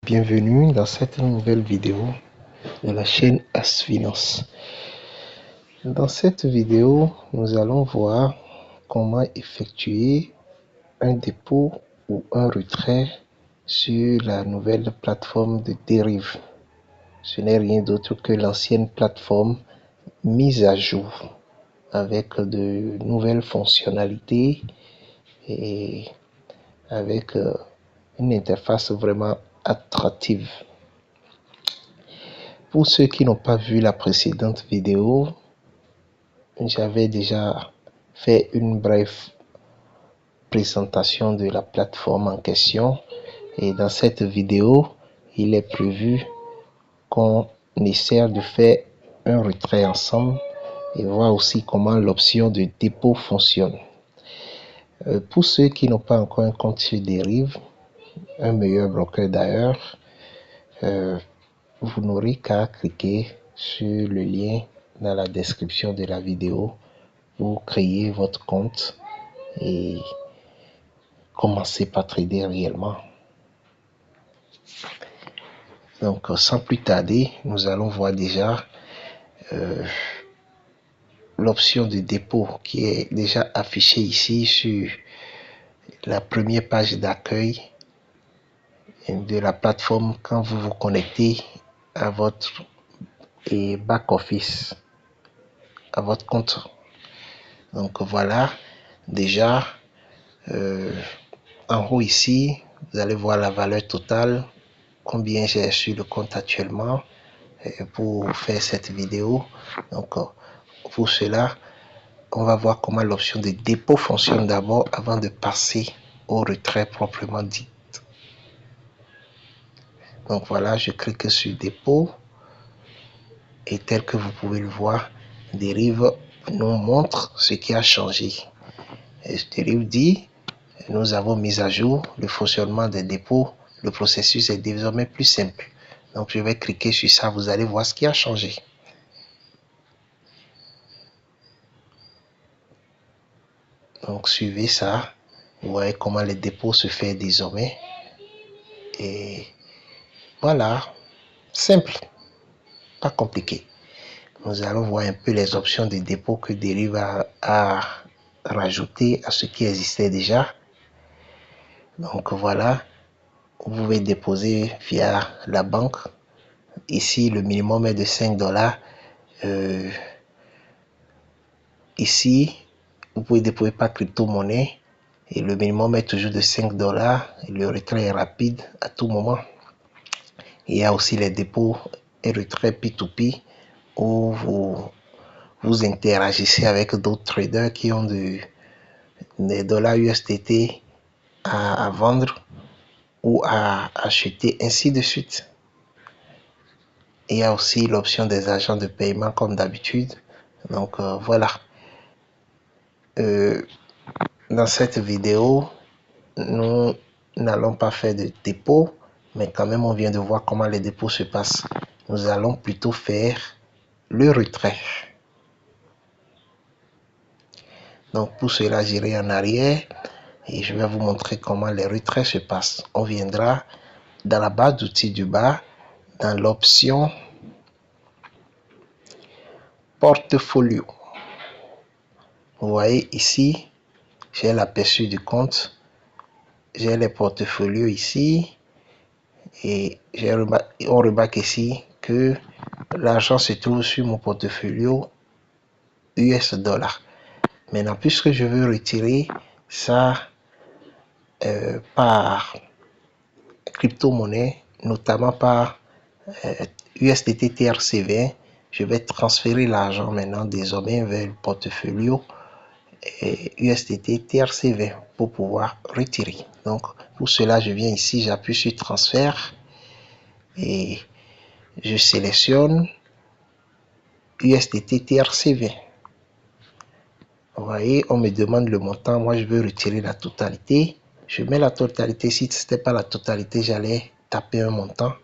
Bienvenue dans cette nouvelle vidéo de la chaîne As-Finance. Dans cette vidéo, nous allons voir comment effectuer un dépôt ou un retrait sur la nouvelle plateforme de dérive. Ce n'est rien d'autre que l'ancienne plateforme mise à jour avec de nouvelles fonctionnalités et avec une interface vraiment attractive. Pour ceux qui n'ont pas vu la précédente vidéo, j'avais déjà fait une brève présentation de la plateforme en question et dans cette vidéo, il est prévu qu'on essaie de faire un retrait ensemble et voir aussi comment l'option de dépôt fonctionne. Pour ceux qui n'ont pas encore un compte sur Derive, un meilleur broker d'ailleurs, vous n'aurez qu'à cliquer sur le lien dans la description de la vidéo pour créer votre compte et commencer par trader réellement. Donc sans plus tarder, nous allons voir déjà l'option de dépôt qui est déjà affichée ici sur la première page d'accueil de la plateforme quand vous vous connectez à votre back office, à votre compte. Donc voilà, déjà en haut ici, vous allez voir la valeur totale, combien j'ai sur le compte actuellement pour faire cette vidéo. Donc pour cela, on va voir comment l'option de dépôt fonctionne d'abord avant de passer au retrait proprement dit. Donc voilà, je clique sur dépôt et tel que vous pouvez le voir, Derive nous montre ce qui a changé. Et Derive dit: nous avons mis à jour le fonctionnement des dépôts, le processus est désormais plus simple. Donc je vais cliquer sur ça, vous allez voir ce qui a changé. Donc suivez ça, vous voyez comment les dépôts se fait désormais. Et voilà, simple, pas compliqué. Nous allons voir un peu les options de dépôt que Derive a rajouter à ce qui existait déjà. Donc voilà, vous pouvez déposer via la banque. Ici, le minimum est de $5. Ici, vous pouvez déposer par crypto-monnaie et le minimum est toujours de $5 et le retrait est rapide à tout moment. Il y a aussi les dépôts et retraits P2P où vous interagissez avec d'autres traders qui ont des dollars USDT à vendre ou à acheter, ainsi de suite. Il y a aussi l'option des agents de paiement comme d'habitude. Donc voilà. Dans cette vidéo, nous n'allons pas faire de dépôt, mais quand même on vient de voir comment les dépôts se passent. Nous allons plutôt faire le retrait. Donc pour cela, j'irai en arrière et je vais vous montrer comment les retraits se passent. On viendra dans la barre d'outils du bas, dans l'option portfolio. Vous voyez ici, j'ai l'aperçu du compte, j'ai les portfolios ici et on remarque ici que l'argent se trouve sur mon portfolio US dollars. Maintenant, puisque je veux retirer ça par crypto-monnaie, notamment par USDT TRC20, je vais transférer l'argent maintenant désormais vers le portfolio USDT TRC20 pour pouvoir retirer. Donc pour cela, je viens ici, j'appuie sur transfert et je sélectionne USDT TRC20. Vous voyez, on me demande le montant, moi je veux retirer la totalité. Je mets la totalité, si ce n'était pas la totalité, j'allais taper un montant.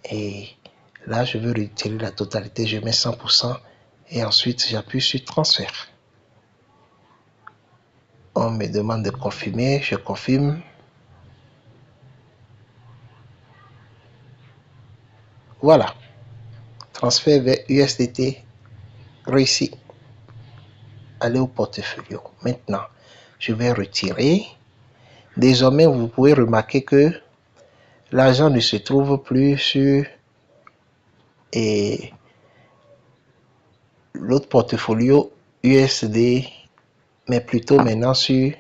Et là, je veux retirer la totalité, je mets 100% et ensuite j'appuie sur transfert. On me demande de confirmer, je confirme. Voilà, transfert vers USDT réussi. Aller au portefeuille. Maintenant, je vais retirer. Désormais, vous pouvez remarquer que l'argent ne se trouve plus sur l'autre portfolio USD, mais plutôt maintenant sur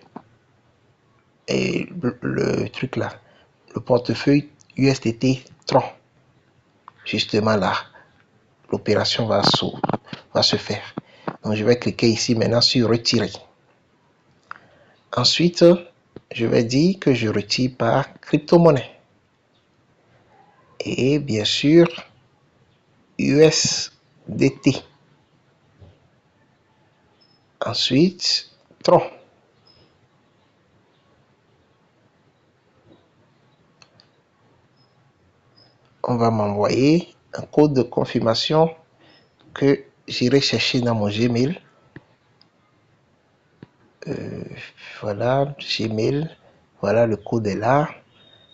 le truc là, le portefeuille USDT Tron. Justement là, l'opération va se faire. Donc je vais cliquer ici maintenant sur retirer. Ensuite, je vais dire que je retire par crypto-monnaie. Et bien sûr, USDT. Ensuite, Tron. On va m'envoyer un code de confirmation que j'irai chercher dans mon Gmail. Voilà, Gmail. Voilà, le code est là.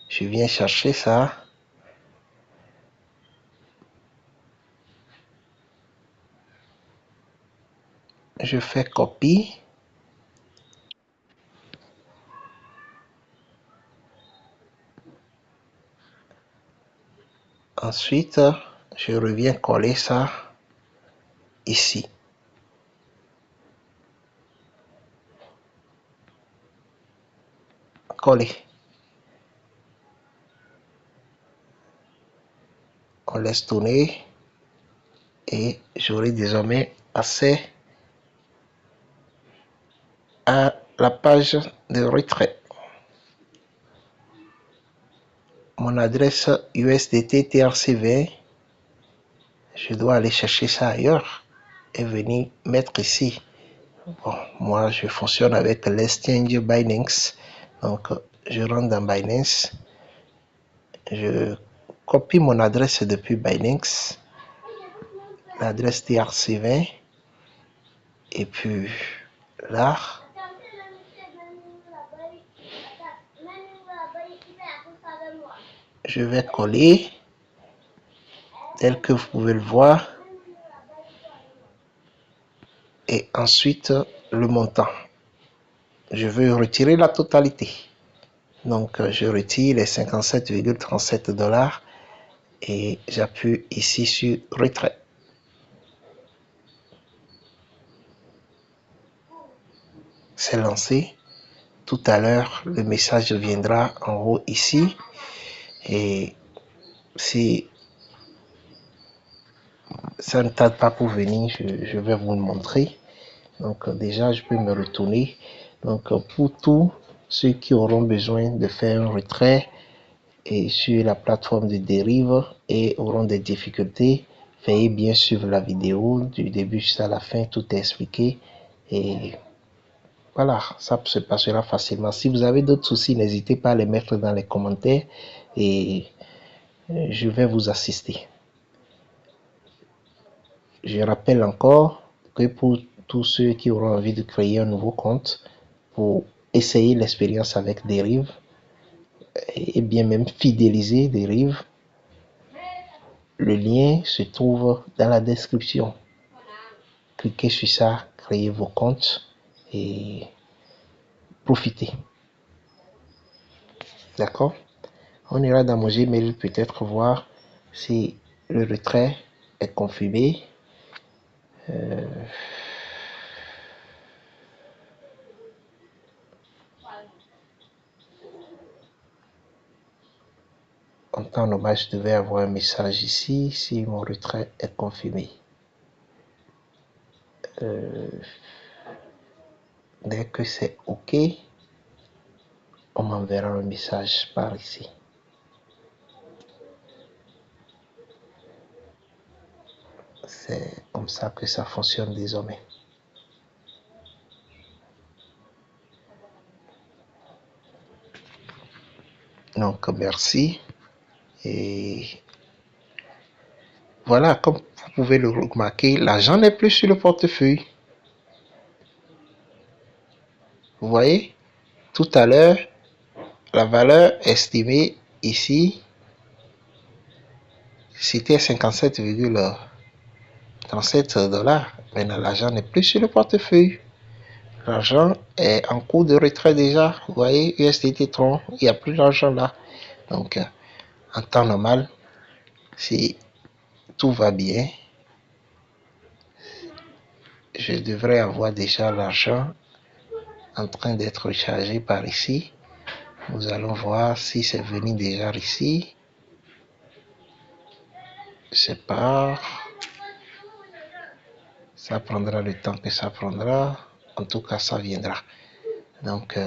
Je viens chercher ça. Je fais copie. Ensuite, je reviens coller ça ici. Coller. On laisse tourner et j'aurai désormais accès à la page de retrait. Mon adresse USDT TRC20, je dois aller chercher ça ailleurs et venir mettre ici. Bon, moi je fonctionne avec l'exchange Binance, donc je rentre dans Binance, je copie mon adresse depuis Binance, l'adresse TRC20, et puis là, je vais coller tel que vous pouvez le voir, et ensuite le montant. Je veux retirer la totalité. Donc, je retire les 57,37 $ et j'appuie ici sur retrait. C'est lancé. Tout à l'heure, le message viendra en haut ici. Et si ça ne tarde pas pour venir, je vais vous le montrer. Donc, déjà, je peux me retourner. Donc, pour tous ceux qui auront besoin de faire un retrait, et sur la plateforme de dérive et auront des difficultés, veuillez bien suivre la vidéo du début jusqu'à la fin, tout est expliqué et voilà, ça se passera facilement. Si vous avez d'autres soucis, n'hésitez pas à les mettre dans les commentaires et je vais vous assister. Je rappelle encore que pour tous ceux qui auront envie de créer un nouveau compte pour essayer l'expérience avec Derive et bien même fidéliser Derive, le lien se trouve dans la description. Cliquez sur ça, créez vos comptes et profitez. D'accord? On ira dans mon Gmail peut-être voir si le retrait est confirmé. En temps normal, je devais avoir un message ici si mon retrait est confirmé. Dès que c'est OK, on m'enverra un message par ici. C'est comme ça que ça fonctionne désormais. Donc, merci. Et voilà, comme vous pouvez le remarquer, l'argent n'est plus sur le portefeuille. Vous voyez, tout à l'heure, la valeur estimée ici, c'était 57,37 $. Maintenant, l'argent n'est plus sur le portefeuille. L'argent est en cours de retrait déjà. Vous voyez, USDT Tron, il n'y a plus d'argent là. Donc, en temps normal, si tout va bien, je devrais avoir déjà l'argent en train d'être chargé par ici. Nous allons voir si c'est venu déjà ici. Je sais pas. Ça prendra le temps que ça prendra. En tout cas, ça viendra. Donc,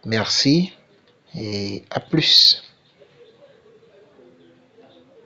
merci et à plus.